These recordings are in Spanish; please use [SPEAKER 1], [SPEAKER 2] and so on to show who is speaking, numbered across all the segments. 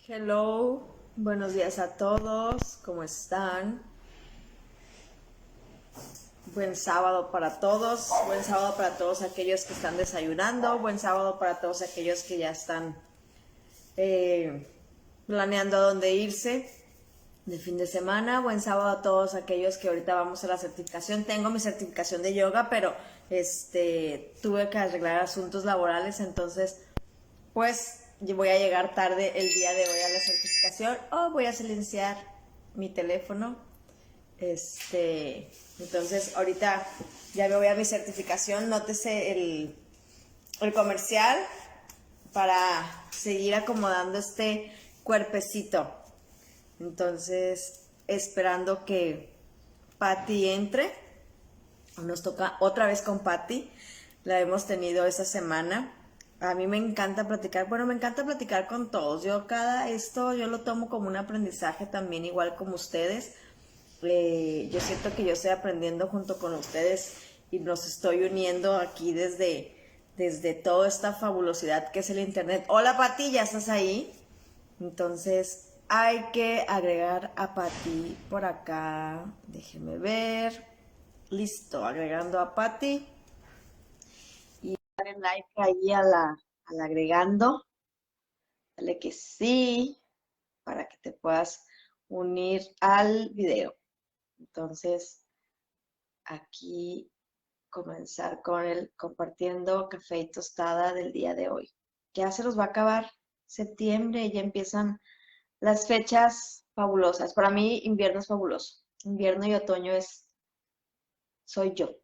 [SPEAKER 1] Hello, buenos días a todos, ¿cómo están? Buen sábado para todos, buen sábado para todos aquellos que están desayunando, buen sábado para todos aquellos que ya están planeando a dónde irse de fin de semana, buen sábado a todos aquellos que ahorita vamos a la certificación. Tengo mi certificación de yoga, pero tuve que arreglar asuntos laborales, entonces pues voy a llegar tarde el día de hoy a la certificación o voy a silenciar mi teléfono. Entonces ahorita ya me voy a mi certificación. Nótese el comercial para seguir acomodando este cuerpecito. Entonces, esperando que Patti entre. Nos toca otra vez con Patti. La hemos tenido esta semana. A mí me encanta platicar. Bueno, me encanta platicar con todos. Yo yo lo tomo como un aprendizaje también, igual como ustedes. Yo siento que yo estoy aprendiendo junto con ustedes y nos estoy uniendo aquí desde toda esta fabulosidad que es el internet. Hola Pati, ¿ya estás ahí? Entonces hay que agregar a Pati por acá. Déjenme ver. Listo, agregando a Pati. Y darle like ahí al agregando. Dale que sí, para que te puedas unir al video. Entonces, aquí comenzar con el compartiendo café y tostada del día de hoy. Ya se los va a acabar septiembre, ya empiezan las fechas fabulosas. Para mí, invierno es fabuloso. Invierno y otoño soy yo.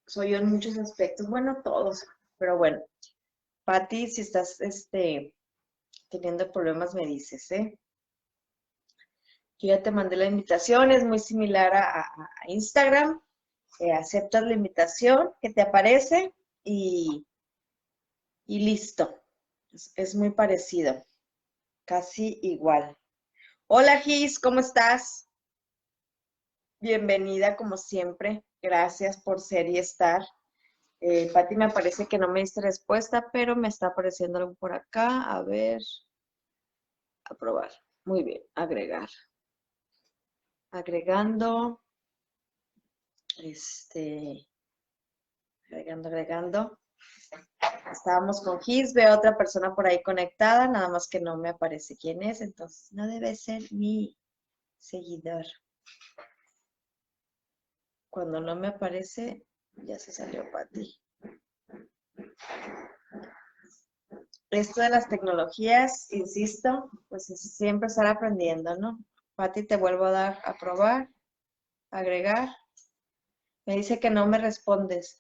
[SPEAKER 1] Soy yo en muchos aspectos, bueno, todos, pero bueno. Pati, si estás teniendo problemas, me dices, ¿eh? Yo ya te mandé la invitación, es muy similar a Instagram. Aceptas la invitación que te aparece y, y listo. Es muy parecido, casi igual. Hola Gis, ¿cómo estás? Bienvenida como siempre. Gracias por ser y estar. Pati, me parece que no me diste respuesta, pero me está apareciendo algo por acá. A ver, aprobar. Muy bien, agregar. Agregando. Agregando. Estábamos con Gis, veo a otra persona por ahí conectada, nada más que no me aparece quién es, entonces no debe ser mi seguidor. Cuando no me aparece, ya se salió Pati. Esto de las tecnologías, insisto, pues es siempre estar aprendiendo, ¿no? Pati, te vuelvo a dar a probar, agregar. Me dice que no me respondes.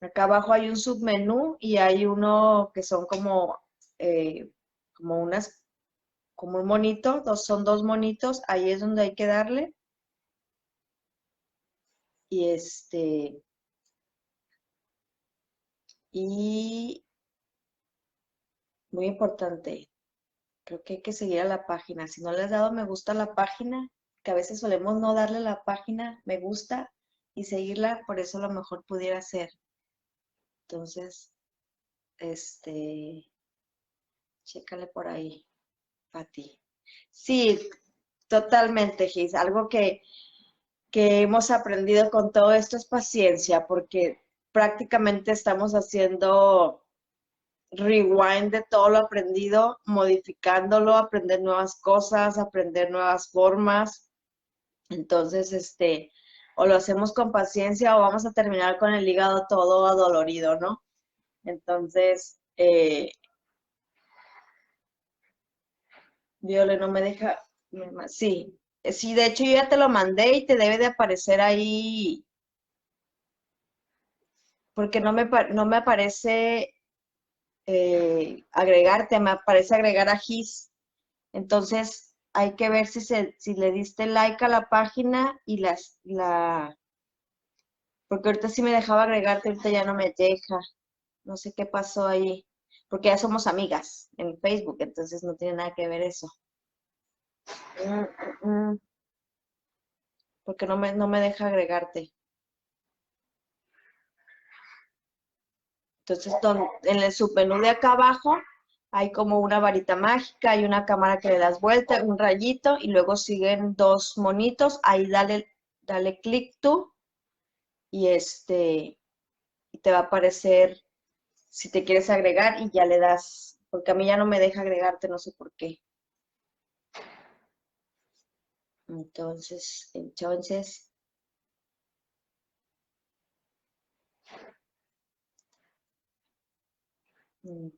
[SPEAKER 1] Acá abajo hay un submenú y hay uno que son como como un monito, son dos monitos, ahí es donde hay que darle. Y y muy importante, creo que hay que seguir a la página. Si no le has dado me gusta a la página, que a veces solemos no darle a la página me gusta y seguirla, por eso a lo mejor pudiera ser. Entonces, chécale por ahí, Pati. Sí, totalmente, Gis. Algo que hemos aprendido con todo esto es paciencia, porque prácticamente estamos haciendo rewind de todo lo aprendido, modificándolo, aprender nuevas cosas, aprender nuevas formas. Entonces, o lo hacemos con paciencia o vamos a terminar con el hígado todo adolorido, ¿no? Entonces, Viole no me deja, sí, sí, de hecho yo ya te lo mandé y te debe de aparecer ahí, porque no me aparece agregarte, me aparece agregar a Gis. Entonces, hay que ver si le diste like a la página y porque ahorita sí me dejaba agregarte, ahorita ya no me deja. No sé qué pasó ahí, porque ya somos amigas en Facebook, entonces no tiene nada que ver eso. Porque no me deja agregarte. Entonces, en el submenú de acá abajo hay como una varita mágica, hay una cámara que le das vuelta, un rayito y luego siguen dos monitos. Ahí dale clic tú y y te va a aparecer si te quieres agregar y ya le das, porque a mí ya no me deja agregarte, no sé por qué. Entonces, mm,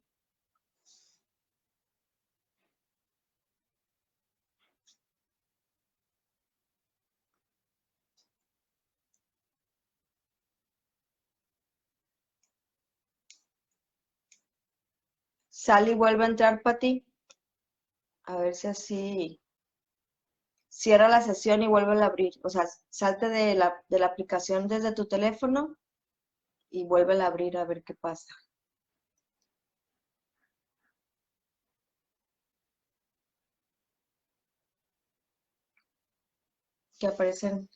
[SPEAKER 1] sale y vuelve a entrar para ti. A ver si así cierra la sesión y vuelve a abrir. O sea, salte de la aplicación desde tu teléfono y vuelve a abrir a ver qué pasa. Que aparecen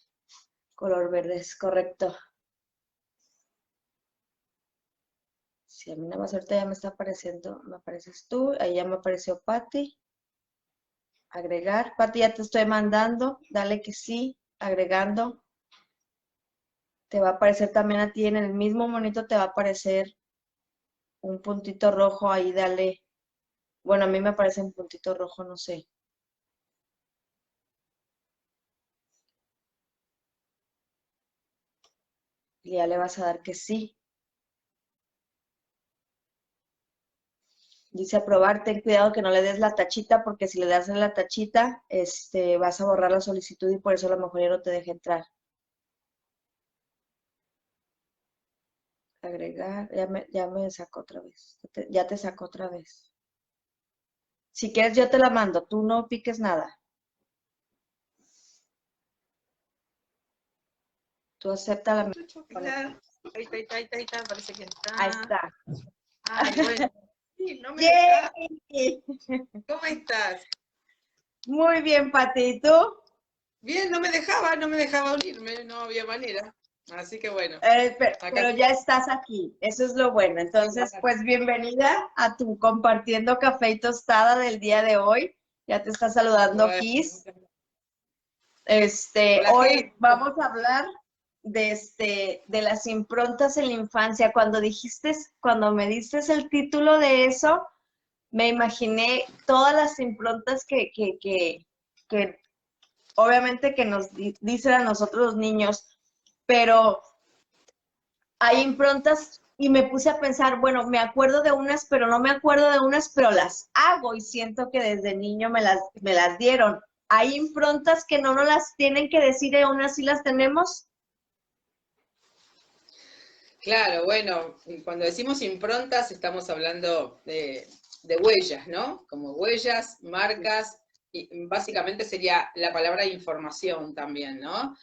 [SPEAKER 1] color verde, es correcto. Si a mí nada más ahorita ya me está apareciendo, me apareces tú, ahí ya me apareció Patti. Agregar. Patti, ya te estoy mandando, dale que sí, agregando. Te va a aparecer también a ti en el mismo monito, te va a aparecer un puntito rojo, ahí dale. Bueno, a mí me aparece un puntito rojo, no sé. Y ya le vas a dar que sí. Dice aprobar, ten cuidado que no le des la tachita, porque si le das en la tachita, vas a borrar la solicitud y por eso a lo mejor ya no te deja entrar. Agregar, ya me sacó otra vez. Ya te sacó otra vez. Si quieres, yo te la mando. Tú no piques nada. Tú acepta la.
[SPEAKER 2] Ahí está, parece que está.
[SPEAKER 1] Ahí está.
[SPEAKER 2] Ay, bueno. Sí, no me deja. ¿Cómo estás?
[SPEAKER 1] Muy bien, Pati. ¿Y tú?
[SPEAKER 2] Bien, no me dejaba unirme, no había manera. Así que bueno.
[SPEAKER 1] Pero ya estás aquí. Eso es lo bueno. Entonces, pues bienvenida a tu compartiendo café y tostada del día de hoy. Ya te está saludando
[SPEAKER 2] Bueno,
[SPEAKER 1] Kiss.
[SPEAKER 2] Hola,
[SPEAKER 1] Hoy
[SPEAKER 2] Gis.
[SPEAKER 1] vamos a hablar de las improntas en la infancia. Cuando me diste el título de eso, me imaginé todas las improntas que obviamente que nos dicen a nosotros los niños, pero hay improntas y me puse a pensar, bueno, me acuerdo de unas, pero no me acuerdo de unas, pero las hago y siento que desde niño me las dieron. Hay improntas que no nos las tienen que decir y aún así las tenemos.
[SPEAKER 2] Claro, bueno, cuando decimos improntas estamos hablando de huellas, ¿no? Como huellas, marcas, y básicamente sería la palabra información también, ¿no?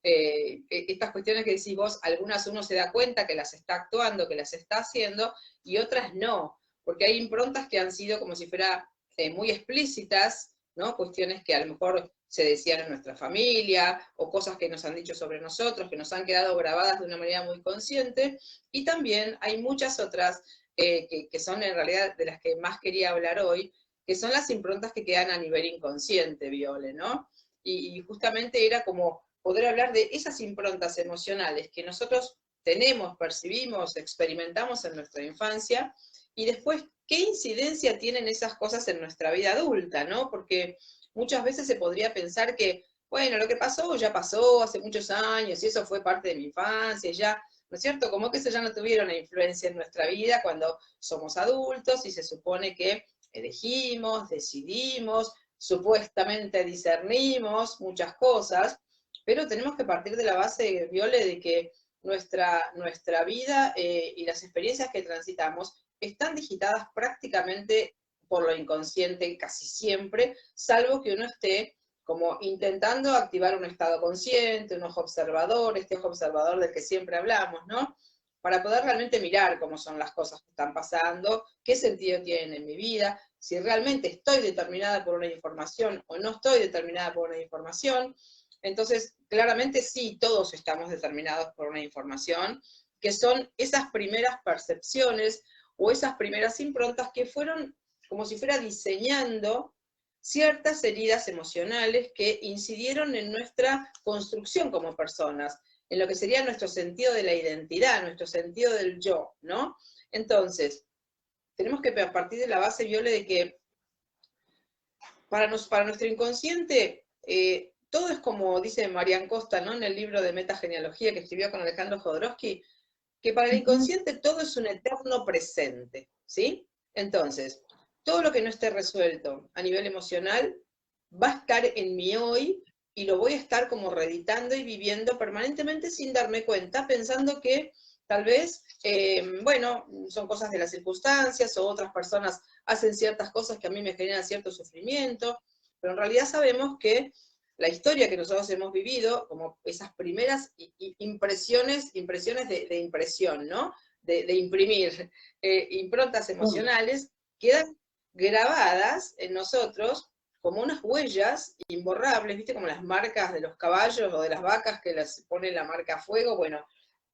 [SPEAKER 2] Estas cuestiones que decís vos, algunas uno se da cuenta que las está actuando, que las está haciendo, y otras no, porque hay improntas que han sido como si fuera muy explícitas, ¿no? Cuestiones que a lo mejor se decían en nuestra familia, o cosas que nos han dicho sobre nosotros, que nos han quedado grabadas de una manera muy consciente, y también hay muchas otras que son en realidad de las que más quería hablar hoy, que son las improntas que quedan a nivel inconsciente, Viole, ¿no? Y justamente era como poder hablar de esas improntas emocionales que nosotros tenemos, percibimos, experimentamos en nuestra infancia, y después qué incidencia tienen esas cosas en nuestra vida adulta, ¿no? Porque muchas veces se podría pensar que, bueno, lo que pasó ya pasó hace muchos años, y eso fue parte de mi infancia, y ya, ¿no es cierto? Como que eso ya no tuviera una influencia en nuestra vida cuando somos adultos y se supone que elegimos, decidimos, supuestamente discernimos muchas cosas, pero tenemos que partir de la base, Viole, de que nuestra vida y las experiencias que transitamos están digitadas prácticamente por lo inconsciente casi siempre, salvo que uno esté como intentando activar un estado consciente, un ojo observador, este ojo observador del que siempre hablamos, ¿no? Para poder realmente mirar cómo son las cosas que están pasando, qué sentido tienen en mi vida, si realmente estoy determinada por una información o no estoy determinada por una información. Entonces, claramente sí, todos estamos determinados por una información, que son esas primeras percepciones o esas primeras improntas que fueron como si fuera diseñando ciertas heridas emocionales que incidieron en nuestra construcción como personas, en lo que sería nuestro sentido de la identidad, nuestro sentido del yo, ¿no? Entonces, tenemos que partir de la base, Viole, de que para nuestro inconsciente, todo es como dice Marian Costa, ¿no? En el libro de Metagenealogía que escribió con Alejandro Jodorowsky, que para el inconsciente todo es un eterno presente, ¿sí? Entonces, todo lo que no esté resuelto a nivel emocional va a estar en mi hoy y lo voy a estar como reeditando y viviendo permanentemente sin darme cuenta, pensando que tal vez, bueno, son cosas de las circunstancias o otras personas hacen ciertas cosas que a mí me generan cierto sufrimiento, pero en realidad sabemos que la historia que nosotros hemos vivido, como esas primeras impresiones de impresión, ¿no? De imprimir improntas emocionales, quedan grabadas en nosotros como unas huellas imborrables, ¿viste? Como las marcas de los caballos o de las vacas que les ponen la marca a fuego. Bueno,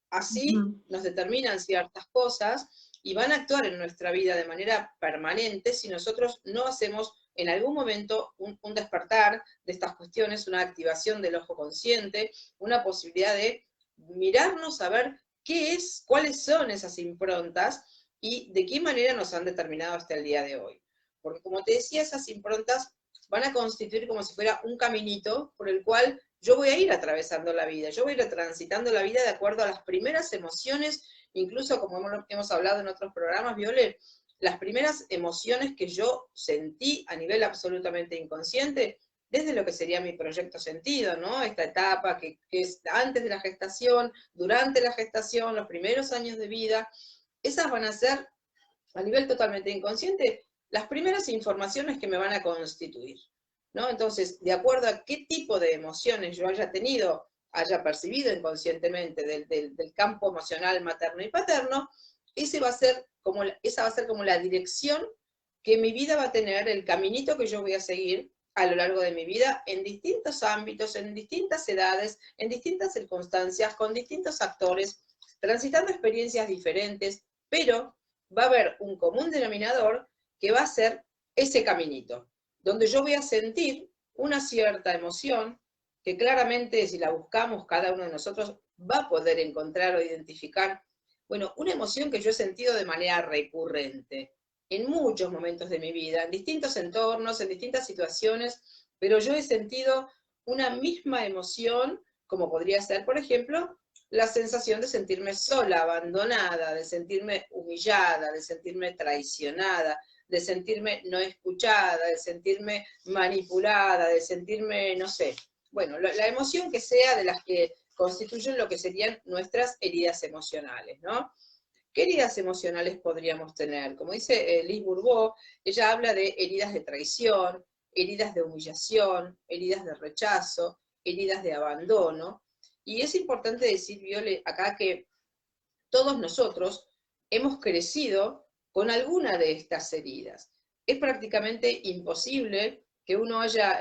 [SPEAKER 2] así nos determinan ciertas cosas y van a actuar en nuestra vida de manera permanente si nosotros no hacemos en algún momento un despertar de estas cuestiones, una activación del ojo consciente, una posibilidad de mirarnos a ver qué es, cuáles son esas improntas y de qué manera nos han determinado hasta el día de hoy. Porque como te decía, esas improntas van a constituir como si fuera un caminito por el cual yo voy a ir atravesando la vida, yo voy a ir transitando la vida de acuerdo a las primeras emociones, incluso como hemos hablado en otros programas, Viole, las primeras emociones que yo sentí a nivel absolutamente inconsciente, desde lo que sería mi proyecto sentido, ¿no? Esta etapa que es antes de la gestación, durante la gestación, los primeros años de vida, esas van a ser, a nivel totalmente inconsciente, las primeras informaciones que me van a constituir, ¿no? Entonces, de acuerdo a qué tipo de emociones yo haya tenido, haya percibido inconscientemente del campo emocional materno y paterno, esa va a ser como la dirección que mi vida va a tener, el caminito que yo voy a seguir a lo largo de mi vida, en distintos ámbitos, en distintas edades, en distintas circunstancias, con distintos actores, transitando experiencias diferentes, pero va a haber un común denominador que va a ser ese caminito, donde yo voy a sentir una cierta emoción que claramente si la buscamos cada uno de nosotros va a poder encontrar o identificar, bueno, una emoción que yo he sentido de manera recurrente en muchos momentos de mi vida, en distintos entornos, en distintas situaciones, pero yo he sentido una misma emoción, como podría ser, por ejemplo, la sensación de sentirme sola, abandonada, de sentirme humillada, de sentirme traicionada, de sentirme no escuchada, de sentirme manipulada, de sentirme, no sé, bueno, la emoción que sea de las que constituyen lo que serían nuestras heridas emocionales, ¿no? ¿Qué heridas emocionales podríamos tener? Como dice Liz Bourbeau, ella habla de heridas de traición, heridas de humillación, heridas de rechazo, heridas de abandono. Y es importante decir, Viole, acá que todos nosotros hemos crecido con alguna de estas heridas. Es prácticamente imposible que uno haya,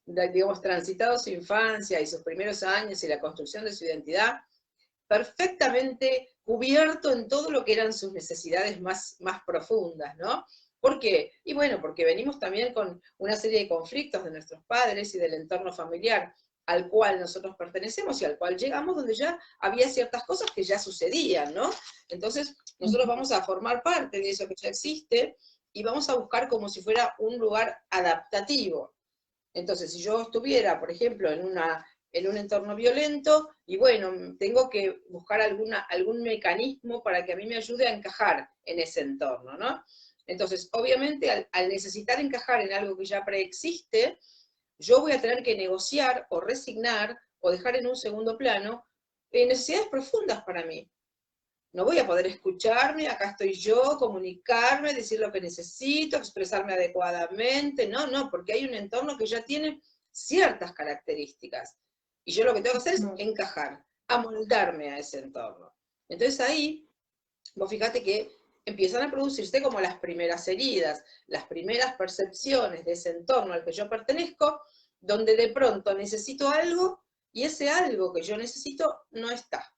[SPEAKER 2] digamos, transitado su infancia y sus primeros años y la construcción de su identidad perfectamente cubierto en todo lo que eran sus necesidades más profundas, ¿no? ¿Por qué? Y bueno, porque venimos también con una serie de conflictos de nuestros padres y del entorno familiar al cual nosotros pertenecemos y al cual llegamos, donde ya había ciertas cosas que ya sucedían, ¿no? Entonces, nosotros vamos a formar parte de eso que ya existe y vamos a buscar como si fuera un lugar adaptativo. Entonces, si yo estuviera, por ejemplo, en un entorno violento, y bueno, tengo que buscar algún mecanismo para que a mí me ayude a encajar en ese entorno, ¿no? Entonces, obviamente, al necesitar encajar en algo que ya preexiste, yo voy a tener que negociar o resignar o dejar en un segundo plano necesidades profundas para mí. No voy a poder escucharme, acá estoy yo, comunicarme, decir lo que necesito, expresarme adecuadamente, no, porque hay un entorno que ya tiene ciertas características. Y yo lo que tengo que hacer es encajar, amoldarme a ese entorno. Entonces ahí, vos fíjate que empiezan a producirse como las primeras heridas, las primeras percepciones de ese entorno al que yo pertenezco, donde de pronto necesito algo y ese algo que yo necesito no está.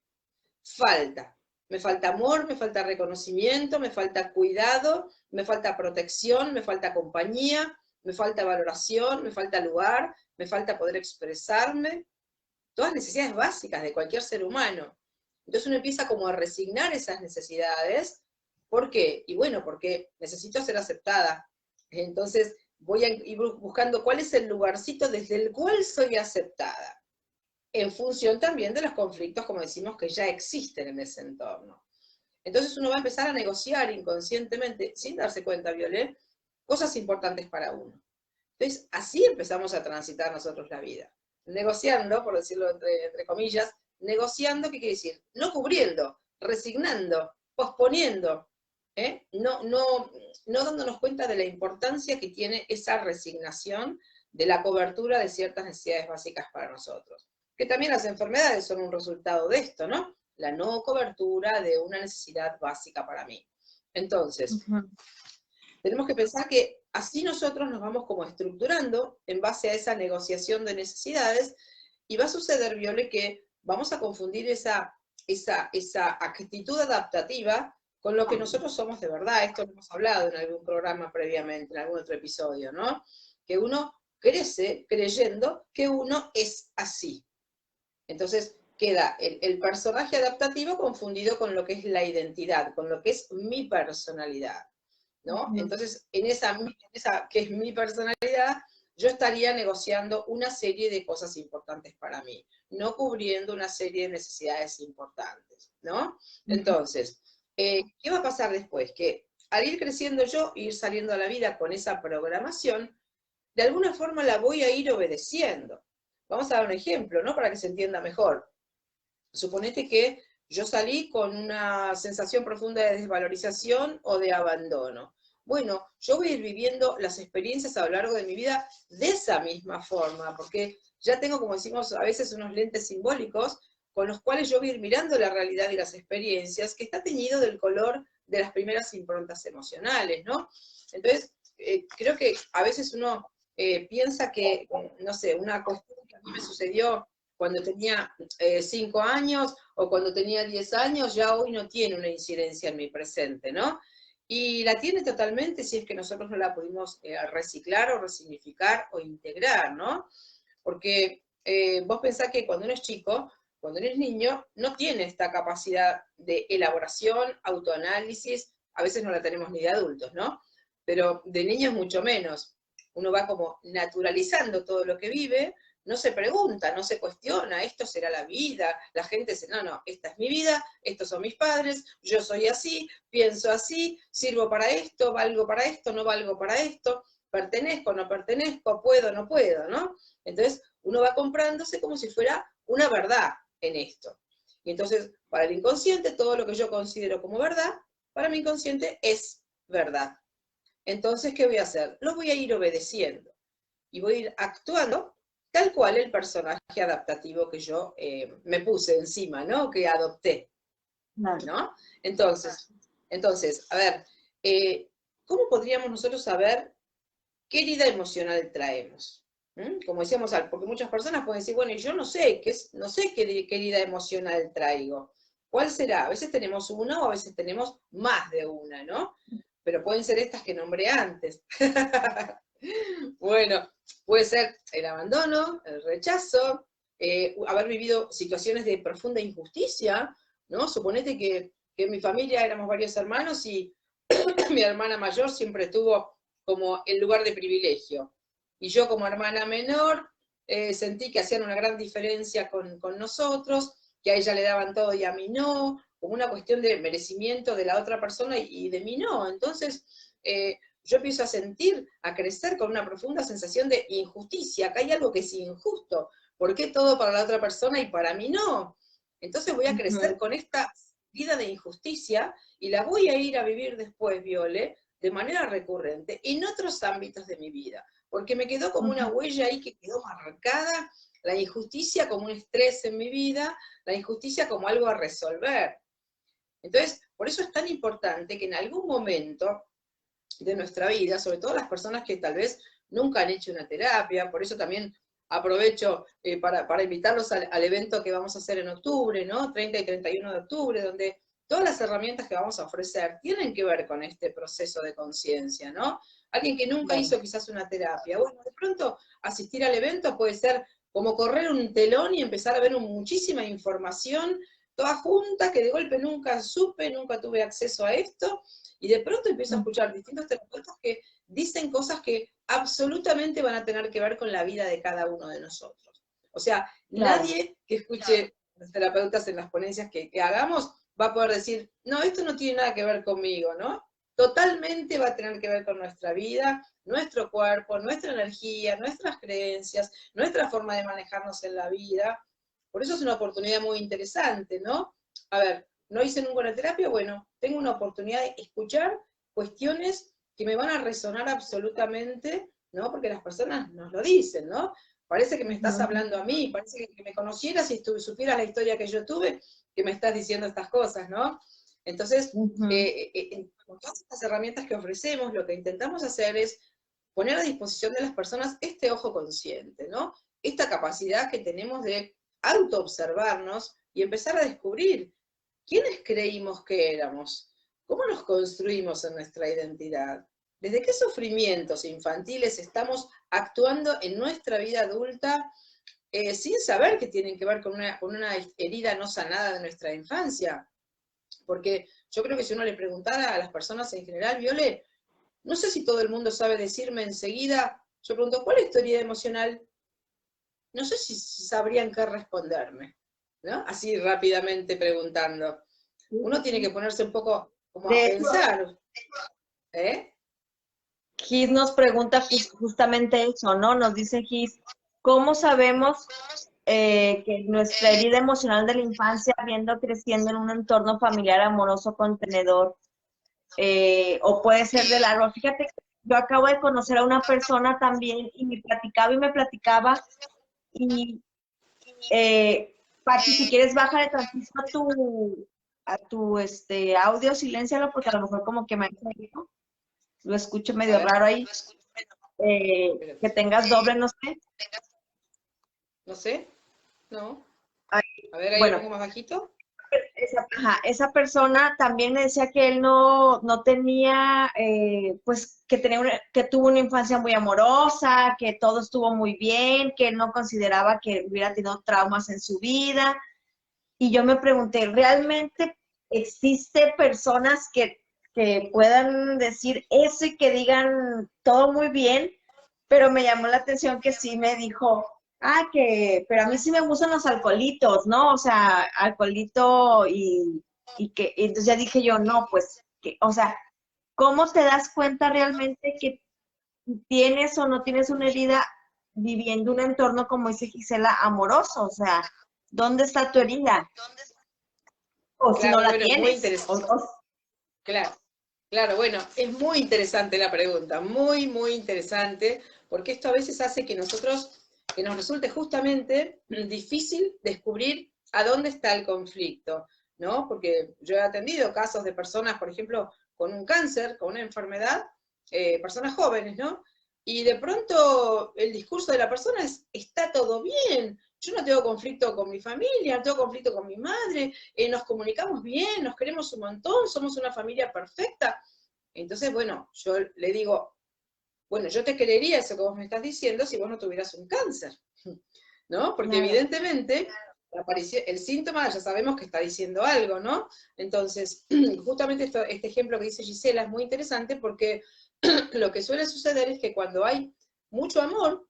[SPEAKER 2] Falta. Me falta amor, me falta reconocimiento, me falta cuidado, me falta protección, me falta compañía, me falta valoración, me falta lugar, me falta poder expresarme. Todas necesidades básicas de cualquier ser humano. Entonces uno empieza como a resignar esas necesidades. ¿Por qué? Y bueno, porque necesito ser aceptada. Entonces voy a ir buscando cuál es el lugarcito desde el cual soy aceptada, en función también de los conflictos, como decimos, que ya existen en ese entorno. Entonces uno va a empezar a negociar inconscientemente, sin darse cuenta, Violet, cosas importantes para uno. Entonces así empezamos a transitar nosotros la vida. Negociando, por decirlo entre comillas, negociando, ¿qué quiere decir? No cubriendo, resignando, posponiendo, no dándonos cuenta de la importancia que tiene esa resignación de la cobertura de ciertas necesidades básicas para nosotros. Que también las enfermedades son un resultado de esto, ¿no? La no cobertura de una necesidad básica para mí. Entonces, tenemos que pensar que así nosotros nos vamos como estructurando en base a esa negociación de necesidades, y va a suceder, Viole, que vamos a confundir esa actitud adaptativa con lo que nosotros somos de verdad. Esto lo hemos hablado en algún programa previamente, en algún otro episodio, ¿no? Que uno crece creyendo que uno es así. Entonces queda el personaje adaptativo confundido con lo que es la identidad, con lo que es mi personalidad, ¿no? Entonces, en esa que es mi personalidad, yo estaría negociando una serie de cosas importantes para mí, no cubriendo una serie de necesidades importantes, ¿no? Entonces, ¿qué va a pasar después? Que al ir creciendo yo, ir saliendo a la vida con esa programación, de alguna forma la voy a ir obedeciendo. Vamos a dar un ejemplo, ¿no? Para que se entienda mejor. Suponete que yo salí con una sensación profunda de desvalorización o de abandono. Bueno, yo voy a ir viviendo las experiencias a lo largo de mi vida de esa misma forma, porque ya tengo, como decimos a veces, unos lentes simbólicos con los cuales yo voy a ir mirando la realidad y las experiencias, que está teñido del color de las primeras improntas emocionales, ¿no? Entonces, creo que a veces uno piensa que, no sé, una cuestión que a mí me sucedió cuando tenía 5 años o cuando tenía 10 años, ya hoy no tiene una incidencia en mi presente, ¿no? Y la tiene totalmente si es que nosotros no la pudimos reciclar o resignificar o integrar, ¿no? Porque vos pensás que cuando uno es chico, cuando uno es niño, no tiene esta capacidad de elaboración, autoanálisis, a veces no la tenemos ni de adultos, ¿no? Pero de niños mucho menos. Uno va como naturalizando todo lo que vive, no se pregunta, no se cuestiona, esto será la vida, la gente dice, no, esta es mi vida, estos son mis padres, yo soy así, pienso así, sirvo para esto, valgo para esto, no valgo para esto, pertenezco, no pertenezco, puedo, no puedo, ¿no? Entonces uno va comprándose como si fuera una verdad en esto. Y entonces, para el inconsciente, todo lo que yo considero como verdad, para mi inconsciente es verdad. Entonces, ¿qué voy a hacer? Lo voy a ir obedeciendo y voy a ir actuando tal cual el personaje adaptativo que yo me puse encima, ¿no? Que adopté, ¿no? Entonces, a ver, ¿cómo podríamos nosotros saber qué herida emocional traemos? Como decíamos, porque muchas personas pueden decir, bueno, yo no sé qué herida emocional traigo. ¿Cuál será? A veces tenemos una o a veces tenemos más de una, ¿no? Pero pueden ser estas que nombré antes. Bueno, puede ser el abandono, el rechazo, haber vivido situaciones de profunda injusticia, ¿no? Suponete que en mi familia éramos varios hermanos y mi hermana mayor siempre tuvo como el lugar de privilegio. Y yo como hermana menor sentí que hacían una gran diferencia con nosotros, que a ella le daban todo y a mí no, como una cuestión de merecimiento de la otra persona y de mí no. Entonces yo empiezo a sentir, a crecer con una profunda sensación de injusticia. Acá hay algo que es injusto. ¿Por qué todo para la otra persona y para mí no? Entonces voy a crecer con esta vida de injusticia y la voy a ir a vivir después, Viole, de manera recurrente, en otros ámbitos de mi vida, porque me quedó como una huella ahí que quedó marcada, la injusticia como un estrés en mi vida, la injusticia como algo a resolver. Entonces, por eso es tan importante que en algún momento de nuestra vida, sobre todo las personas que tal vez nunca han hecho una terapia, por eso también aprovecho para invitarlos al evento que vamos a hacer en octubre, ¿no? 30 y 31 de octubre, donde todas las herramientas que vamos a ofrecer tienen que ver con este proceso de conciencia, ¿no? Alguien que nunca hizo quizás una terapia, bueno, de pronto asistir al evento puede ser como correr un telón y empezar a ver muchísima información, toda junta, que de golpe nunca supe, nunca tuve acceso a esto, y de pronto empiezo a escuchar distintos terapeutas que dicen cosas que absolutamente van a tener que ver con la vida de cada uno de nosotros. O sea, nadie que escuche los terapeutas en las ponencias que hagamos va a poder decir, no, esto no tiene nada que ver conmigo, ¿no? Totalmente va a tener que ver con nuestra vida, nuestro cuerpo, nuestra energía, nuestras creencias, nuestra forma de manejarnos en la vida. Por eso es una oportunidad muy interesante, ¿no? A ver, no hice nunca una terapia, bueno, tengo una oportunidad de escuchar cuestiones que me van a resonar absolutamente, ¿no? Porque las personas nos lo dicen, ¿no? Parece que me estás hablando a mí, parece que me conocieras y supieras la historia que yo tuve, que me estás diciendo estas cosas, ¿no? Entonces, con todas estas herramientas que ofrecemos, lo que intentamos hacer es poner a disposición de las personas este ojo consciente, ¿no? Esta capacidad que tenemos de autoobservarnos y empezar a descubrir quiénes creímos que éramos, cómo nos construimos en nuestra identidad, desde qué sufrimientos infantiles estamos actuando en nuestra vida adulta sin saber que tienen que ver con una herida no sanada de nuestra infancia. Porque yo creo que si uno le preguntara a las personas en general, Viole, no sé si todo el mundo sabe decirme enseguida, yo pregunto, ¿cuál es tu herida emocional? No sé si sabrían qué responderme, ¿no? Así rápidamente preguntando. Uno tiene que ponerse un poco como a
[SPEAKER 1] De hecho,
[SPEAKER 2] pensar, ¿eh?
[SPEAKER 1] Gis nos pregunta justamente eso, ¿no? Nos dice Gis, ¿cómo sabemos que nuestra herida emocional de la infancia, habiendo creciendo en un entorno familiar amoroso contenedor, o puede ser de largo? Fíjate, yo acabo de conocer a una persona también y me platicaba, y Pati, si quieres baja de tantito a tu audio, siléncialo, porque a lo mejor como que me ha caído. Lo escucho medio raro ahí. Que tengas doble, no sé.
[SPEAKER 2] No sé, no.
[SPEAKER 1] Ay,
[SPEAKER 2] A ver, ahí lo
[SPEAKER 1] bueno,
[SPEAKER 2] pongo más bajito.
[SPEAKER 1] esa persona también me decía que él no tenía, pues que tuvo una infancia muy amorosa, que todo estuvo muy bien, que él no consideraba que hubiera tenido traumas en su vida. Y yo me pregunté, ¿realmente existe personas que puedan decir eso y que digan todo muy bien? Pero me llamó la atención que sí me dijo, pero a mí sí me gustan los alcoholitos, ¿no? O sea, alcoholito y entonces ya dije yo, no, pues, o sea, ¿cómo te das cuenta realmente que tienes o no tienes una herida viviendo un entorno, como dice Gisela, amoroso? O sea, ¿dónde está tu herida? O si no
[SPEAKER 2] Claro,
[SPEAKER 1] la
[SPEAKER 2] bueno, es muy
[SPEAKER 1] tienes.
[SPEAKER 2] interesante. Claro, claro, bueno, es muy interesante la pregunta, muy, muy interesante, porque esto a veces hace que nos resulte justamente difícil descubrir a dónde está el conflicto, ¿no? Porque yo he atendido casos de personas, por ejemplo, con un cáncer, con una enfermedad, personas jóvenes, ¿no? Y de pronto el discurso de la persona es, está todo bien, yo no tengo conflicto con mi familia, no tengo conflicto con mi madre, nos comunicamos bien, nos queremos un montón, somos una familia perfecta. Entonces, bueno, yo le digo, bueno, yo te creería eso que vos me estás diciendo si vos no tuvieras un cáncer. ¿no? Porque
[SPEAKER 1] Claro.
[SPEAKER 2] evidentemente el síntoma ya sabemos que está diciendo algo, ¿no? Entonces, justamente este ejemplo que dice Gisela es muy interesante porque lo que suele suceder es que cuando hay mucho amor,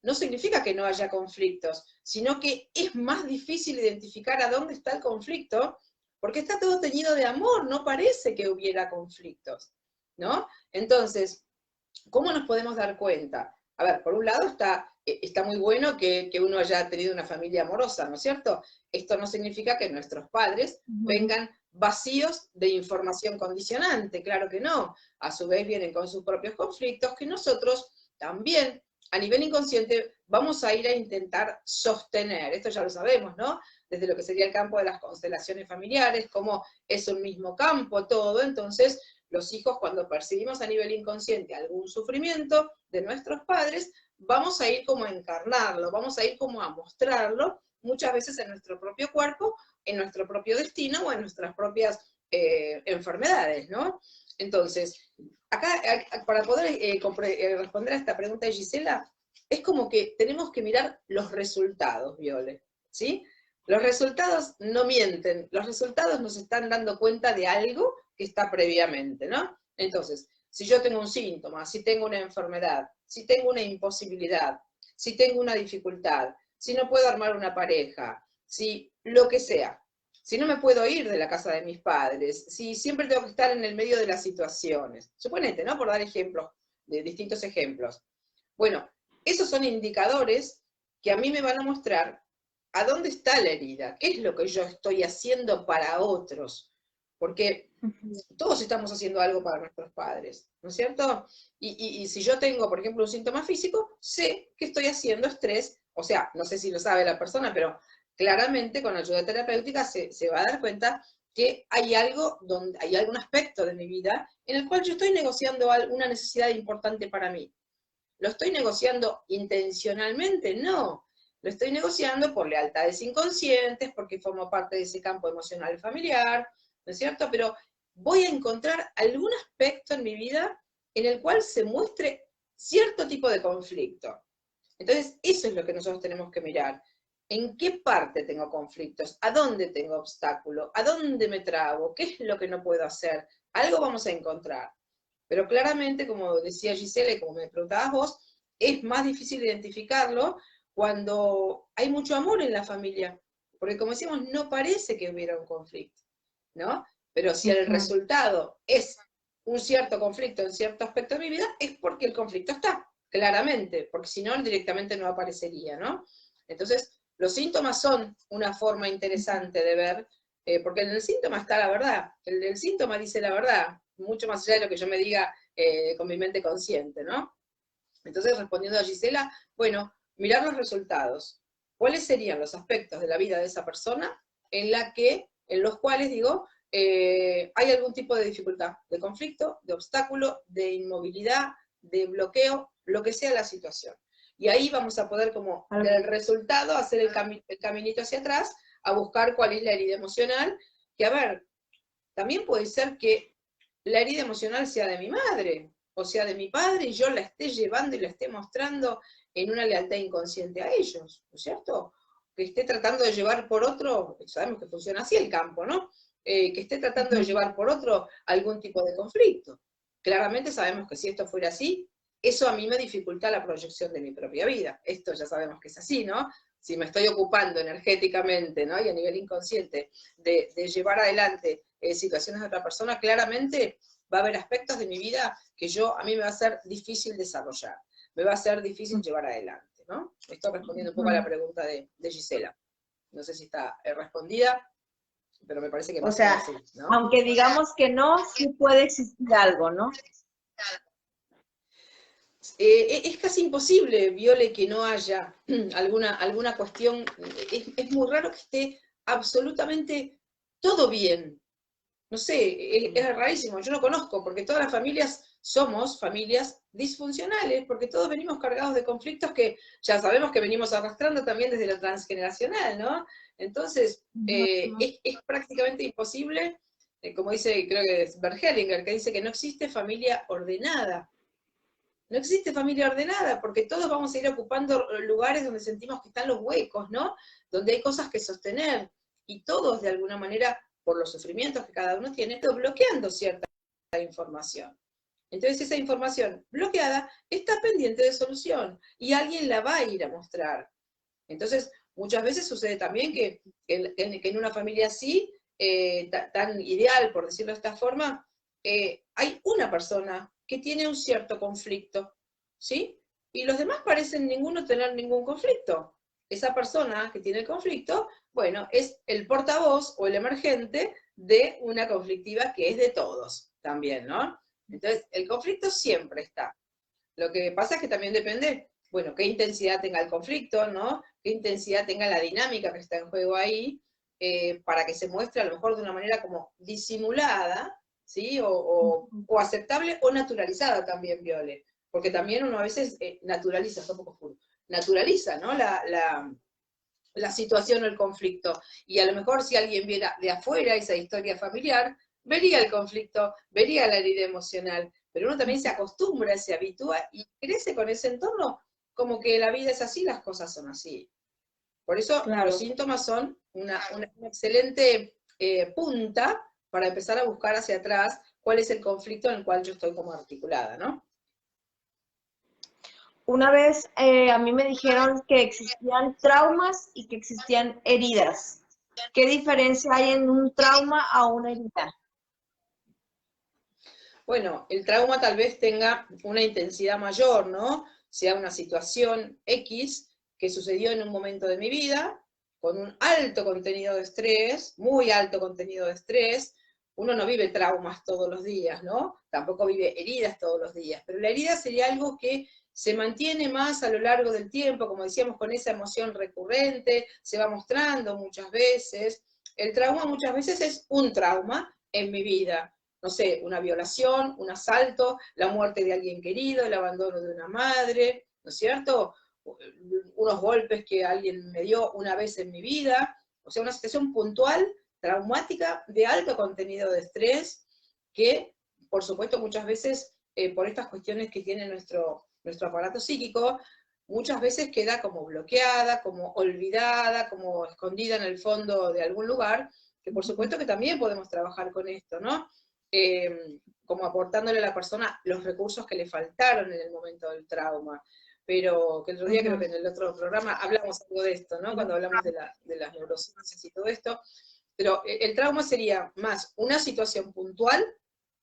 [SPEAKER 2] no significa que no haya conflictos, sino que es más difícil identificar a dónde está el conflicto, porque está todo teñido de amor, no parece que hubiera conflictos, ¿no? Entonces, ¿cómo nos podemos dar cuenta? A ver, por un lado está muy bueno que uno haya tenido una familia amorosa, ¿no es cierto? Esto no significa que nuestros padres vengan vacíos de información condicionante, claro que no. A su vez vienen con sus propios conflictos que nosotros también, a nivel inconsciente, vamos a ir a intentar sostener. Esto ya lo sabemos, ¿no? Desde lo que sería el campo de las constelaciones familiares, como es un mismo campo, todo. Entonces, los hijos, cuando percibimos a nivel inconsciente algún sufrimiento de nuestros padres, vamos a ir como a encarnarlo, vamos a ir como a mostrarlo, muchas veces en nuestro propio cuerpo, en nuestro propio destino o en nuestras propias enfermedades, ¿no? Entonces, acá, para poder responder a esta pregunta de Gisela, es como que tenemos que mirar los resultados, Viole, ¿sí? Los resultados no mienten, los resultados nos están dando cuenta de algo que está previamente, ¿no? Entonces, si yo tengo un síntoma, si tengo una enfermedad, si tengo una imposibilidad, si tengo una dificultad, si no puedo armar una pareja, si lo que sea, si no me puedo ir de la casa de mis padres, si siempre tengo que estar en el medio de las situaciones, suponete, ¿no? Por dar ejemplos, de distintos ejemplos. Bueno, esos son indicadores que a mí me van a mostrar a dónde está la herida, qué es lo que yo estoy haciendo para otros, porque todos estamos haciendo algo para nuestros padres, ¿no es cierto? Y si yo tengo, por ejemplo, un síntoma físico, sé que estoy haciendo estrés, o sea, no sé si lo sabe la persona, pero claramente con ayuda terapéutica se va a dar cuenta que hay algo, hay algún aspecto de mi vida en el cual yo estoy negociando una necesidad importante para mí. ¿Lo estoy negociando intencionalmente? No. Lo estoy negociando por lealtades inconscientes, porque formo parte de ese campo emocional familiar, ¿no es cierto? Pero voy a encontrar algún aspecto en mi vida en el cual se muestre cierto tipo de conflicto. Entonces, eso es lo que nosotros tenemos que mirar. ¿En qué parte tengo conflictos? ¿A dónde tengo obstáculo? ¿A dónde me trabo? ¿Qué es lo que no puedo hacer? Algo vamos a encontrar. Pero claramente, como decía Gisela y como me preguntabas vos, es más difícil identificarlo cuando hay mucho amor en la familia. Porque como decíamos, no parece que hubiera un conflicto, ¿no? Pero si el resultado es un cierto conflicto en cierto aspecto de mi vida, es porque el conflicto está, claramente, porque si no, directamente no aparecería, ¿no? Entonces, los síntomas son una forma interesante de ver, porque en el síntoma está la verdad, el síntoma dice la verdad, mucho más allá de lo que yo me diga con mi mente consciente, ¿no? Entonces, respondiendo a Gisela, bueno, mirar los resultados. ¿Cuáles serían los aspectos de la vida de esa persona en los cuales, digo, hay algún tipo de dificultad, de conflicto, de obstáculo, de inmovilidad, de bloqueo, lo que sea la situación? Y ahí vamos a poder, como del resultado, hacer el caminito hacia atrás, a buscar cuál es la herida emocional, que a ver, también puede ser que la herida emocional sea de mi madre, o sea de mi padre, y yo la esté llevando y la esté mostrando en una lealtad inconsciente a ellos, ¿no es cierto? Que esté tratando de llevar por otro, sabemos que funciona así el campo, ¿no? Que esté tratando de llevar por otro algún tipo de conflicto. Claramente sabemos que si esto fuera así, eso a mí me dificulta la proyección de mi propia vida. Esto ya sabemos que es así, ¿no? Si me estoy ocupando energéticamente, ¿no? Y a nivel inconsciente de llevar adelante situaciones de otra persona, claramente va a haber aspectos de mi vida que a mí me va a ser difícil desarrollar, me va a ser difícil llevar adelante, ¿no? Estoy respondiendo un poco a la pregunta de Gisela. No sé si está respondida, pero me parece que
[SPEAKER 1] O
[SPEAKER 2] más o
[SPEAKER 1] sea,
[SPEAKER 2] menos sí, ¿no?
[SPEAKER 1] aunque digamos que no, sí puede existir algo, ¿no?
[SPEAKER 2] Es casi imposible, Viole, que no haya alguna cuestión, es muy raro que esté absolutamente todo bien. No sé, es rarísimo, yo no conozco, porque todas las familias somos familias disfuncionales, porque todos venimos cargados de conflictos que ya sabemos que venimos arrastrando también desde lo transgeneracional, ¿no? Entonces, es prácticamente imposible, como dice, creo que es Bert Hellinger, que dice que no existe familia ordenada. No existe familia ordenada, porque todos vamos a ir ocupando lugares donde sentimos que están los huecos, ¿no? Donde hay cosas que sostener, y todos de alguna manera, por los sufrimientos que cada uno tiene, bloqueando cierta información. Entonces esa información bloqueada está pendiente de solución, y alguien la va a ir a mostrar. Entonces, muchas veces sucede también que en una familia así, tan ideal, por decirlo de esta forma, hay una persona que tiene un cierto conflicto, ¿sí? Y los demás parecen ninguno tener ningún conflicto. Esa persona que tiene el conflicto, bueno, es el portavoz o el emergente de una conflictiva que es de todos también, ¿no? Entonces, el conflicto siempre está. Lo que pasa es que también depende, bueno, qué intensidad tenga el conflicto, ¿no? Qué intensidad tenga la dinámica que está en juego ahí, para que se muestre a lo mejor de una manera como disimulada, ¿sí? O aceptable o naturalizada también, Viole. Porque también uno a veces naturaliza, está un poco oscuro, naturaliza, ¿no? La situación o el conflicto. Y a lo mejor si alguien viera de afuera esa historia familiar, vería el conflicto, vería la herida emocional, pero uno también se acostumbra, se habitúa y crece con ese entorno como que la vida es así, las cosas son así. Por eso
[SPEAKER 1] Claro.
[SPEAKER 2] los síntomas son una excelente punta para empezar a buscar hacia atrás cuál es el conflicto en el cual yo estoy como articulada, ¿no?
[SPEAKER 1] Una vez a mí me dijeron que existían traumas y que existían heridas. ¿Qué diferencia hay en un trauma a una herida?
[SPEAKER 2] Bueno, el trauma tal vez tenga una intensidad mayor, ¿no? Sea una situación X que sucedió en un momento de mi vida, con un alto contenido de estrés, muy alto contenido de estrés. Uno no vive traumas todos los días, ¿no? Tampoco vive heridas todos los días, pero la herida sería algo que se mantiene más a lo largo del tiempo, como decíamos, con esa emoción recurrente, se va mostrando muchas veces. El trauma muchas veces es un trauma en mi vida, no sé, una violación, un asalto, la muerte de alguien querido, el abandono de una madre, ¿no es cierto? Unos golpes que alguien me dio una vez en mi vida, o sea, una situación puntual, traumática, de alto contenido de estrés, que, por supuesto, muchas veces, por estas cuestiones que tiene nuestro aparato psíquico, muchas veces queda como bloqueada, como olvidada, como escondida en el fondo de algún lugar, que por supuesto que también podemos trabajar con esto, ¿no? Como aportándole a la persona los recursos que le faltaron en el momento del trauma. Pero que el otro día creo que en el otro programa hablamos algo de esto, ¿no? Cuando hablamos de las neurociencias y todo esto. Pero el trauma sería más una situación puntual,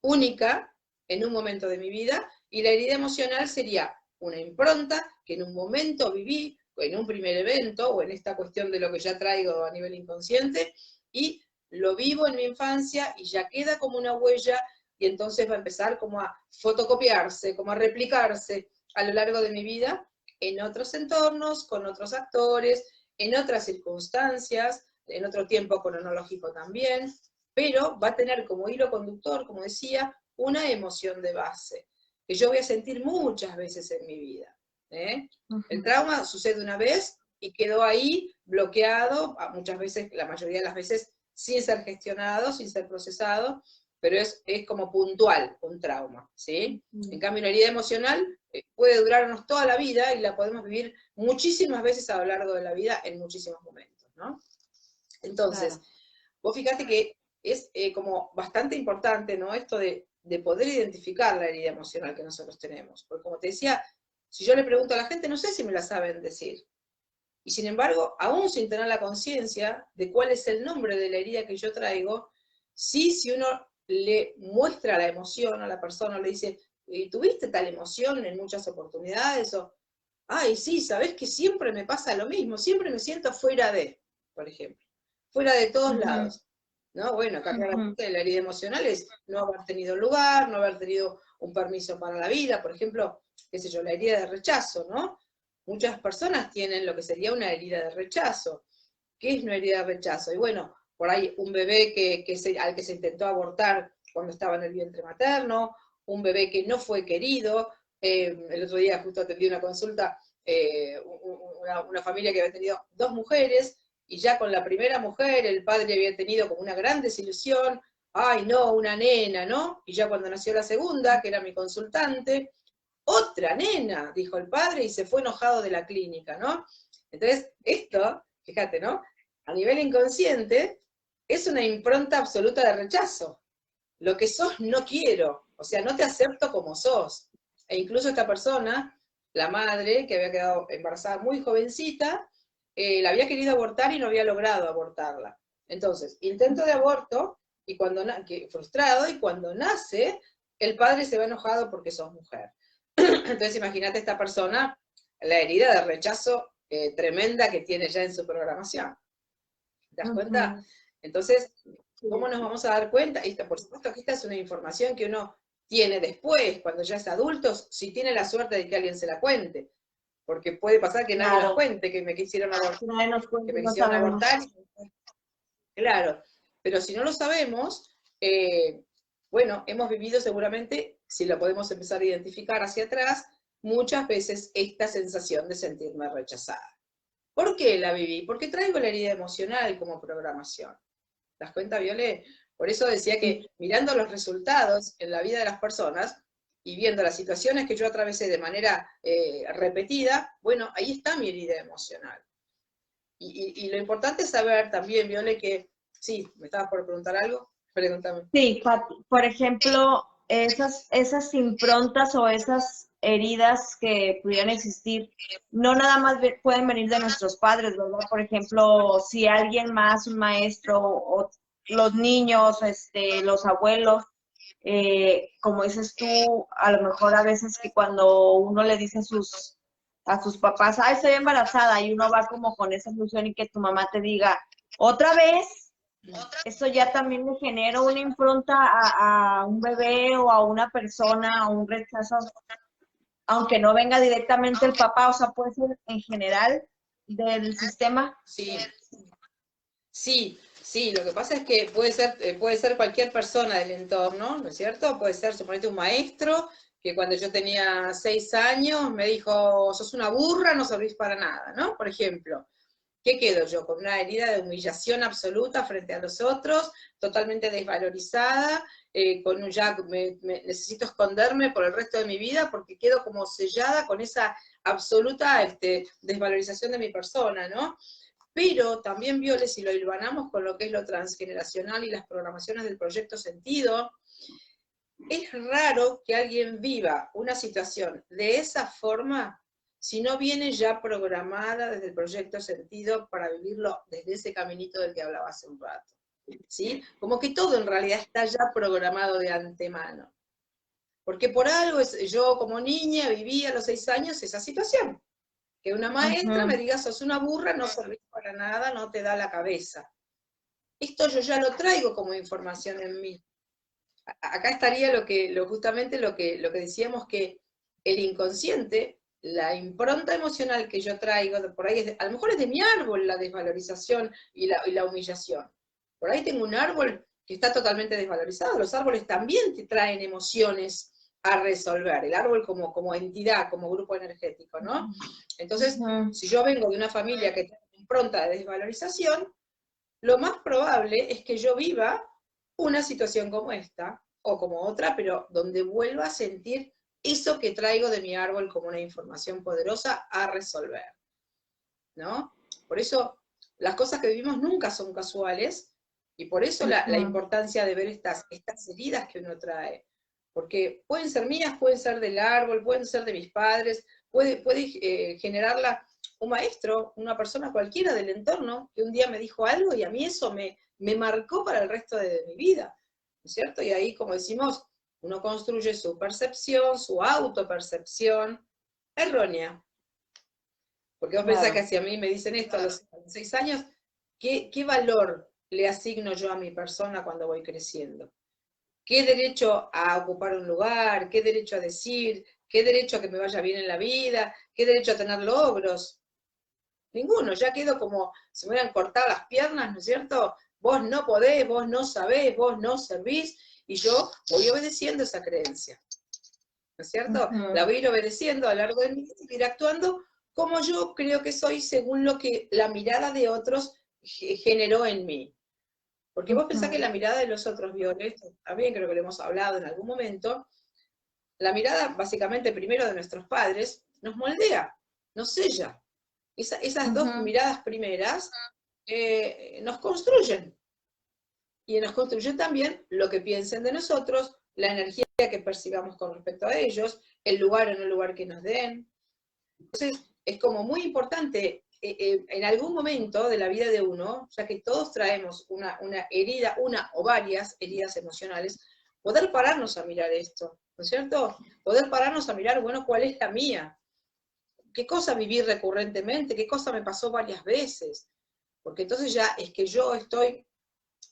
[SPEAKER 2] única, en un momento de mi vida, y la herida emocional sería una impronta que en un momento viví, en un primer evento, o en esta cuestión de lo que ya traigo a nivel inconsciente, y lo vivo en mi infancia y ya queda como una huella, y entonces va a empezar como a fotocopiarse, como a replicarse a lo largo de mi vida en otros entornos, con otros actores, en otras circunstancias, en otro tiempo cronológico también, pero va a tener como hilo conductor, como decía, una emoción de base, que yo voy a sentir muchas veces en mi vida. El trauma sucede una vez y quedó ahí bloqueado, muchas veces, la mayoría de las veces, sin ser gestionado, sin ser procesado, pero es como puntual un trauma, ¿sí? En cambio, una herida emocional puede durarnos toda la vida y la podemos vivir muchísimas veces a lo largo de la vida en muchísimos momentos, ¿no? Entonces, claro, vos fíjate que es como bastante importante, ¿no? Esto de poder identificar la herida emocional que nosotros tenemos. Porque como te decía, si yo le pregunto a la gente, no sé si me la saben decir. Y sin embargo, aún sin tener la conciencia de cuál es el nombre de la herida que yo traigo, sí, si uno le muestra la emoción a la persona, le dice, ¿tuviste tal emoción en muchas oportunidades? O, ay, sí, sabés que siempre me pasa lo mismo, siempre me siento fuera de, por ejemplo, fuera de todos lados. ¿No? Bueno, acá claramente la herida emocional es no haber tenido lugar, no haber tenido un permiso para la vida, por ejemplo, qué sé yo, la herida de rechazo, ¿no? Muchas personas tienen lo que sería una herida de rechazo. ¿Qué es una herida de rechazo? Y bueno, por ahí un bebé al que se intentó abortar cuando estaba en el vientre materno, un bebé que no fue querido. El otro día justo atendí una consulta, una familia que había tenido 2 mujeres, y ya con la primera mujer el padre había tenido como una gran desilusión, ay no, una nena, ¿no? Y ya cuando nació la segunda, que era mi consultante, otra nena, dijo el padre, y se fue enojado de la clínica, ¿no? Entonces, esto, fíjate, ¿no? A nivel inconsciente, es una impronta absoluta de rechazo. Lo que sos no quiero, o sea, no te acepto como sos. E incluso esta persona, la madre, que había quedado embarazada muy jovencita, la había querido abortar y no había logrado abortarla. Entonces, intento de aborto, y cuando frustrado, y cuando nace, el padre se va enojado porque sos mujer. Entonces, imagínate esta persona, la herida de rechazo tremenda que tiene ya en su programación. ¿Te das cuenta? Entonces, ¿cómo nos vamos a dar cuenta? Por supuesto que esta es una información que uno tiene después, cuando ya es adulto, si tiene la suerte de que alguien se la cuente. Porque puede pasar que nadie nos cuente que me quisieron abortar.
[SPEAKER 1] Nadie nos cuenta,
[SPEAKER 2] Que me
[SPEAKER 1] no
[SPEAKER 2] quisieron
[SPEAKER 1] sabemos.
[SPEAKER 2] abortar. Claro, pero si no lo sabemos, bueno, hemos vivido seguramente, si lo podemos empezar a identificar hacia atrás, muchas veces esta sensación de sentirme rechazada. ¿Por qué la viví? Porque traigo la herida emocional como programación. ¿Te das cuenta, Viole? Por eso decía que mirando los resultados en la vida de las personas y viendo las situaciones que yo atravesé de manera repetida, bueno, ahí está mi herida emocional. Y lo importante es saber también, Viole, que, sí, ¿me estabas por preguntar algo? Pregúntame.
[SPEAKER 1] Sí, Pati, por ejemplo, esas improntas o esas heridas que pudieran existir, no nada más pueden venir de nuestros padres, ¿verdad? Por ejemplo, si alguien más, un maestro o los niños, los abuelos, como dices tú, a lo mejor a veces que cuando uno le dice a sus papás, ay, estoy embarazada, y uno va como con esa ilusión y que tu mamá te diga, otra vez, eso ya también le genera una impronta a un bebé o a una persona, a un rechazo, aunque no venga directamente el papá, o sea, puede ser en general del sistema.
[SPEAKER 2] Sí, sí, sí, lo que pasa es que puede ser cualquier persona del entorno, ¿no es cierto? Puede ser, suponete, un maestro que cuando yo tenía 6 años me dijo, sos una burra, no servís para nada, ¿no? Por ejemplo. ¿Qué quedo yo? Con una herida de humillación absoluta frente a los otros, totalmente desvalorizada, necesito esconderme por el resto de mi vida porque quedo como sellada con esa absoluta desvalorización de mi persona, ¿no? Pero también, Viole, si lo hilvanamos con lo que es lo transgeneracional y las programaciones del proyecto Sentido, es raro que alguien viva una situación de esa forma si no viene ya programada desde el proyecto Sentido para vivirlo desde ese caminito del que hablaba hace un rato. ¿Sí? Como que todo en realidad está ya programado de antemano. Porque por algo yo como niña viví a los 6 años esa situación. Que una maestra me diga, sos una burra, no servís para nada, no te da la cabeza. Esto yo ya lo traigo como información en mí. Acá estaría justamente lo que decíamos, que el inconsciente, la impronta emocional que yo traigo, por ahí a lo mejor es de mi árbol la desvalorización y la humillación. Por ahí tengo un árbol que está totalmente desvalorizado. Los árboles también te traen emociones a resolver, el árbol como entidad, como grupo energético, ¿no? Entonces, si yo vengo de una familia que tiene impronta de desvalorización, lo más probable es que yo viva una situación como esta, o como otra, pero donde vuelva a sentir eso que traigo de mi árbol como una información poderosa a resolver, ¿no? Por eso las cosas que vivimos nunca son casuales, y por eso la importancia de ver estas heridas que uno trae, porque pueden ser mías, pueden ser del árbol, pueden ser de mis padres, puede generarla un maestro, una persona cualquiera del entorno, que un día me dijo algo y a mí eso me marcó para el resto de mi vida, ¿no es cierto? Y ahí, como decimos, uno construye su percepción, su autopercepción errónea. Porque vos pensás que si a mí me dicen esto a los 6 años, ¿qué valor le asigno yo a mi persona cuando voy creciendo? ¿Qué derecho a ocupar un lugar? ¿Qué derecho a decir? ¿Qué derecho a que me vaya bien en la vida? ¿Qué derecho a tener logros? Ninguno, ya quedo como si me hubieran cortado las piernas, ¿no es cierto? Vos no podés, vos no sabés, vos no servís, y yo voy obedeciendo esa creencia, ¿no es cierto? La voy a ir obedeciendo a lo largo de mi vida y ir actuando como yo creo que soy según lo que la mirada de otros generó en mí. Porque vos pensás que la mirada de los otros, Violet, también creo que lo hemos hablado en algún momento, la mirada básicamente primero de nuestros padres nos moldea, nos sella. Esas dos miradas primeras nos construyen. Y nos construyen también lo que piensen de nosotros, la energía que percibamos con respecto a ellos, el lugar o no lugar que nos den. Entonces, es como muy importante en algún momento de la vida de uno, ya que todos traemos una herida, una o varias heridas emocionales, poder pararnos a mirar esto, ¿no es cierto? Poder pararnos a mirar, bueno, ¿cuál es la mía? ¿Qué cosa viví recurrentemente? ¿Qué cosa me pasó varias veces? Porque entonces ya es que yo estoy,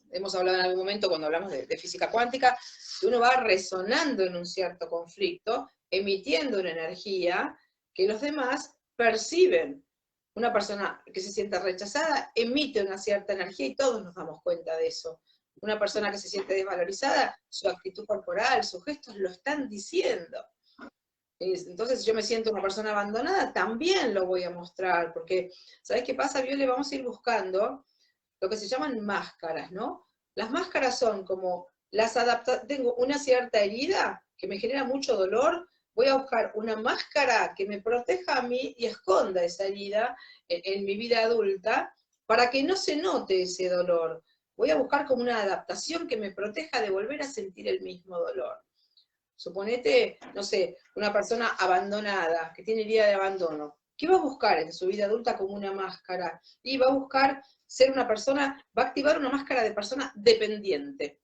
[SPEAKER 2] hemos hablado en algún momento cuando hablamos de física cuántica, que uno va resonando en un cierto conflicto, emitiendo una energía que los demás perciben. Una persona que se siente rechazada emite una cierta energía y todos nos damos cuenta de eso. Una persona que se siente desvalorizada, su actitud corporal, sus gestos lo están diciendo. Entonces, si yo me siento una persona abandonada, también lo voy a mostrar, porque, ¿sabes qué pasa, Viole? Vamos a ir buscando lo que se llaman máscaras, ¿no? Las máscaras son como tengo una cierta herida que me genera mucho dolor, voy a buscar una máscara que me proteja a mí y esconda esa herida en mi vida adulta para que no se note ese dolor. Voy a buscar como una adaptación que me proteja de volver a sentir el mismo dolor. Suponete, no sé, una persona abandonada, que tiene herida de abandono. ¿Qué va a buscar en su vida adulta como una máscara? Y va a buscar ser una persona, va a activar una máscara de persona dependiente.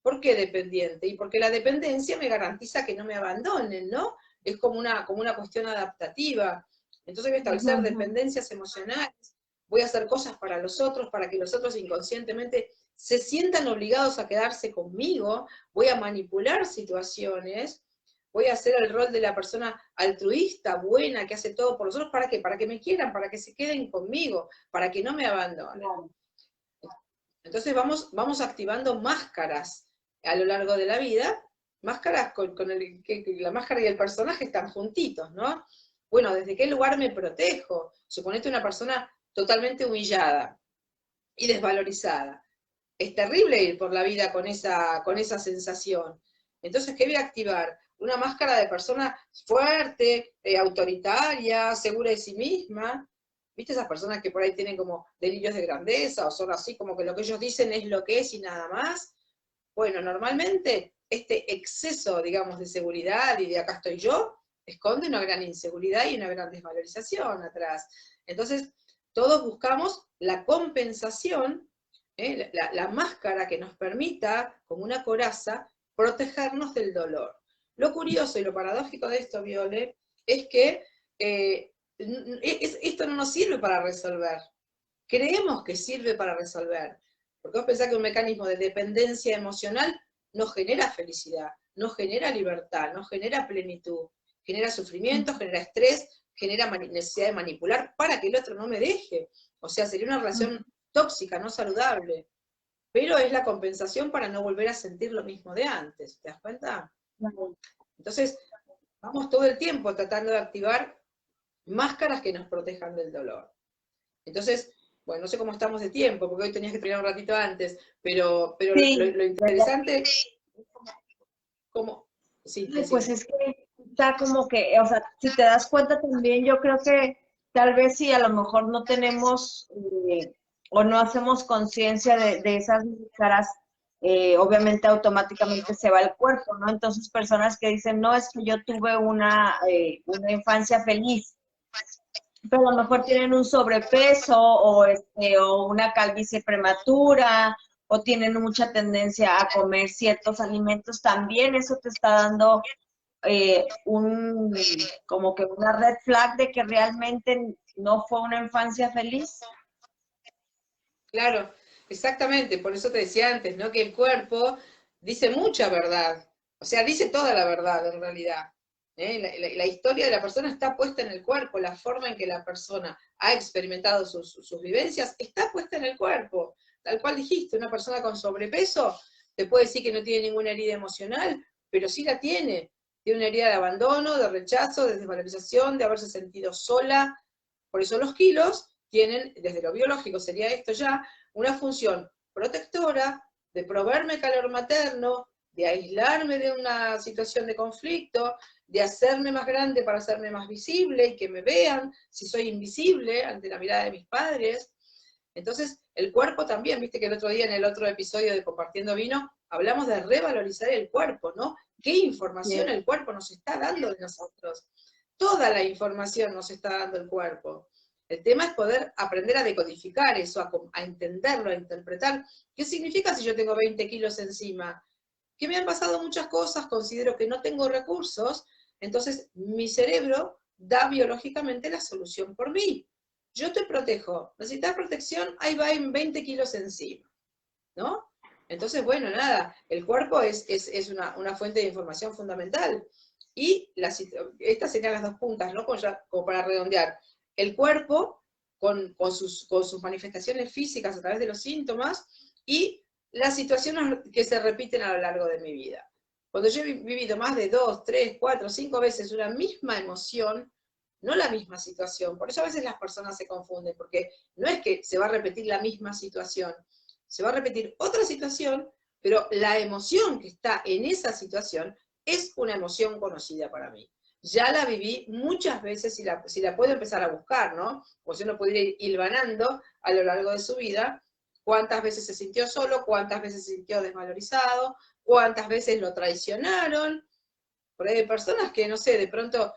[SPEAKER 2] ¿Por qué dependiente? Y porque la dependencia me garantiza que no me abandonen, ¿no? Es como una cuestión adaptativa. Entonces voy a establecer dependencias emocionales, voy a hacer cosas para los otros, para que los otros inconscientemente se sientan obligados a quedarse conmigo, voy a manipular situaciones, voy a hacer el rol de la persona altruista, buena, que hace todo por los otros, ¿para qué? Para que me quieran, para que se queden conmigo, para que no me abandonen. Entonces vamos activando máscaras a lo largo de la vida, máscaras con la máscara y el personaje están juntitos, ¿no? Bueno, ¿desde qué lugar me protejo? Suponete una persona totalmente humillada y desvalorizada. Es terrible ir por la vida con esa sensación. Entonces, ¿qué voy a activar? Una máscara de persona fuerte, autoritaria, segura de sí misma. ¿Viste esas personas que por ahí tienen como delirios de grandeza o son así como que lo que ellos dicen es lo que es y nada más? Bueno, normalmente este exceso, digamos, de seguridad y de acá estoy yo, esconde una gran inseguridad y una gran desvalorización atrás. Entonces, todos buscamos la compensación, la máscara que nos permita, como una coraza, protegernos del dolor. Lo curioso y lo paradójico de esto, Viole, es que esto no nos sirve para resolver. Creemos que sirve para resolver. Porque vos pensás que un mecanismo de dependencia emocional no genera felicidad, no genera libertad, no genera plenitud, genera sufrimiento, genera estrés, genera necesidad de manipular para que el otro no me deje. O sea, sería una relación tóxica, no saludable. Pero es la compensación para no volver a sentir lo mismo de antes, ¿te das cuenta? Entonces, vamos todo el tiempo tratando de activar máscaras que nos protejan del dolor. Entonces, bueno, no sé cómo estamos de tiempo, porque hoy tenías que terminar un ratito antes, pero
[SPEAKER 1] Sí,
[SPEAKER 2] lo interesante es cómo... Sí,
[SPEAKER 1] pues es que está como que, o sea, si te das cuenta también, yo creo que tal vez si a lo mejor no tenemos o no hacemos conciencia de esas caras, obviamente automáticamente se va el cuerpo, ¿no? Entonces personas que dicen, no, es que yo tuve una infancia feliz, pero a lo mejor tienen un sobrepeso o una calvicie prematura o tienen mucha tendencia a comer ciertos alimentos, también eso te está dando como que una red flag de que realmente no fue una infancia feliz.
[SPEAKER 2] claro, exactamente, por eso te decía antes, ¿no? Que el cuerpo dice mucha verdad, o sea, dice toda la verdad en realidad. La historia de la persona está puesta en el cuerpo, la forma en que la persona ha experimentado sus vivencias está puesta en el cuerpo. Tal cual dijiste, una persona con sobrepeso te puede decir que no tiene ninguna herida emocional, pero sí la tiene. Tiene una herida de abandono, de rechazo, de desvalorización, de haberse sentido sola. Por eso los kilos tienen, desde lo biológico sería esto ya, una función protectora, de proveerme calor materno, de aislarme de una situación de conflicto, de hacerme más grande para hacerme más visible y que me vean si soy invisible ante la mirada de mis padres. Entonces, el cuerpo también, viste que el otro día en el otro episodio de Compartiendo Vino, hablamos de revalorizar el cuerpo, ¿no? ¿Qué información el cuerpo nos está dando de nosotros? Toda la información nos está dando el cuerpo. El tema es poder aprender a decodificar eso, a entenderlo, a interpretar. ¿Qué significa si yo tengo 20 kilos encima? Que me han pasado muchas cosas, considero que no tengo recursos, entonces mi cerebro da biológicamente la solución por mí. Yo te protejo, necesitas protección, ahí va en 20 kilos encima, ¿no? Entonces, bueno, nada, el cuerpo es una fuente de información fundamental. Y estas serían las dos puntas, ¿no? Como para redondear. El cuerpo con sus manifestaciones físicas a través de los síntomas y las situaciones que se repiten a lo largo de mi vida. Cuando yo he vivido más de 2, 3, 4, 5 veces una misma emoción, no la misma situación, por eso a veces las personas se confunden, porque no es que se va a repetir la misma situación, se va a repetir otra situación, pero la emoción que está en esa situación es una emoción conocida para mí. Ya la viví muchas veces, si la puedo empezar a buscar, ¿no? O si uno puede ir hilvanando a lo largo de su vida, cuántas veces se sintió solo, cuántas veces se sintió desvalorizado, cuántas veces lo traicionaron. Por ahí hay personas que, no sé, de pronto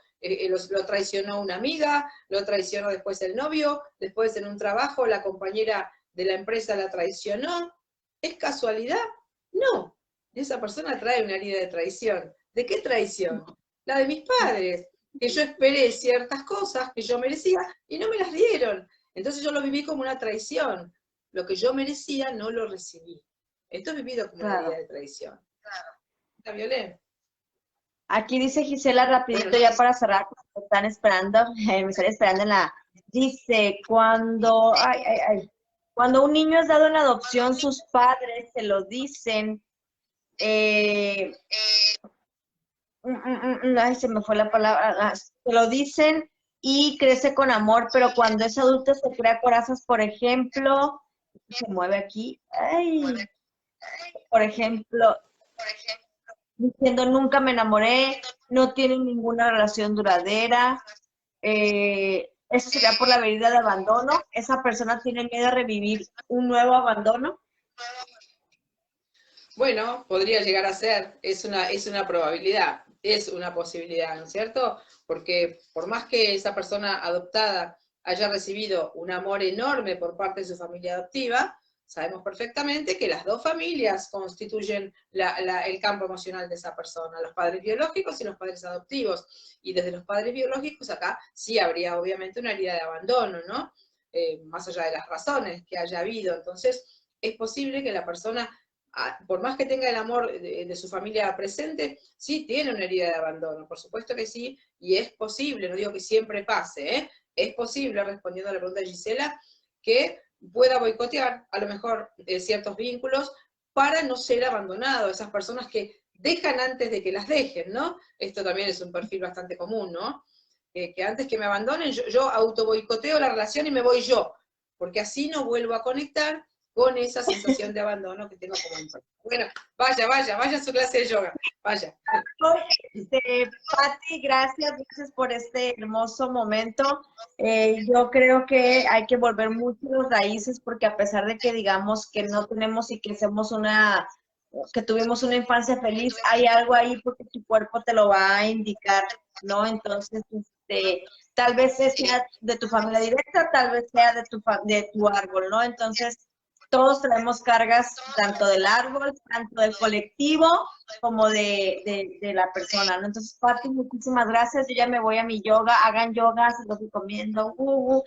[SPEAKER 2] lo traicionó una amiga, lo traicionó después el novio, después en un trabajo la compañera de la empresa la traicionó. ¿Es casualidad? No. Esa persona trae una herida de traición. ¿De qué traición? La de mis padres, que yo esperé ciertas cosas que yo merecía y no me las dieron. Entonces yo lo viví como una traición. Lo que yo merecía no lo recibí. Esto es vivido como una herida de traición. ¿La violé?
[SPEAKER 1] Aquí dice Gisela rapidito ya para cerrar, porque me están esperando, me están esperando en la... Dice, cuando un niño es dado en adopción, sus padres se lo dicen, ay, se me fue la palabra, se lo dicen y crece con amor, pero cuando es adulto se crea corazas, por ejemplo, se mueve aquí, ay, por ejemplo, diciendo nunca me enamoré, no tienen ninguna relación duradera, eso sería por la herida de abandono, esa persona tiene miedo a revivir un nuevo abandono.
[SPEAKER 2] Bueno, podría llegar a ser, es una probabilidad, es una posibilidad, ¿no es cierto? Porque por más que esa persona adoptada haya recibido un amor enorme por parte de su familia adoptiva, sabemos perfectamente que las dos familias constituyen el campo emocional de esa persona, los padres biológicos y los padres adoptivos. Y desde los padres biológicos acá sí habría obviamente una herida de abandono, ¿no? Más allá de las razones que haya habido. Entonces, es posible que la persona, por más que tenga el amor de su familia presente, sí tiene una herida de abandono, por supuesto que sí, y es posible, no digo que siempre pase, ¿eh? Es posible, respondiendo a la pregunta de Gisela, que pueda boicotear a lo mejor ciertos vínculos para no ser abandonado, esas personas que dejan antes de que las dejen, ¿no? Esto también es un perfil bastante común, ¿no? Que antes que me abandonen, yo auto boicoteo la relación y me voy yo, porque así no vuelvo a conectar con esa sensación de abandono que tengo como infancia. Bueno, vaya a su clase de yoga, vaya.
[SPEAKER 1] Pati, gracias por este hermoso momento. Yo creo que hay que volver mucho a las raíces porque a pesar de que digamos que no tenemos y que que tuvimos una infancia feliz, hay algo ahí porque tu cuerpo te lo va a indicar, ¿no? Entonces, tal vez sea de tu familia directa, tal vez sea de tu árbol, ¿no? Entonces, todos traemos cargas tanto del árbol, tanto del colectivo, como de la persona, ¿no? Entonces, Pati, muchísimas gracias. Yo ya me voy a mi yoga. Hagan yoga, se los recomiendo. Un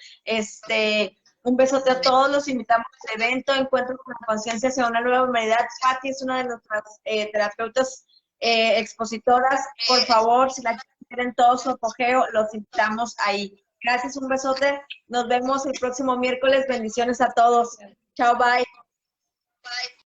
[SPEAKER 1] besote a todos. Los invitamos al evento Encuentro con la Conciencia hacia una nueva humanidad. Pati es una de nuestras terapeutas expositoras. Por favor, si la quieren todo su apogeo, los invitamos ahí. Gracias, un besote. Nos vemos el próximo miércoles. Bendiciones a todos. Chao, bye. Bye.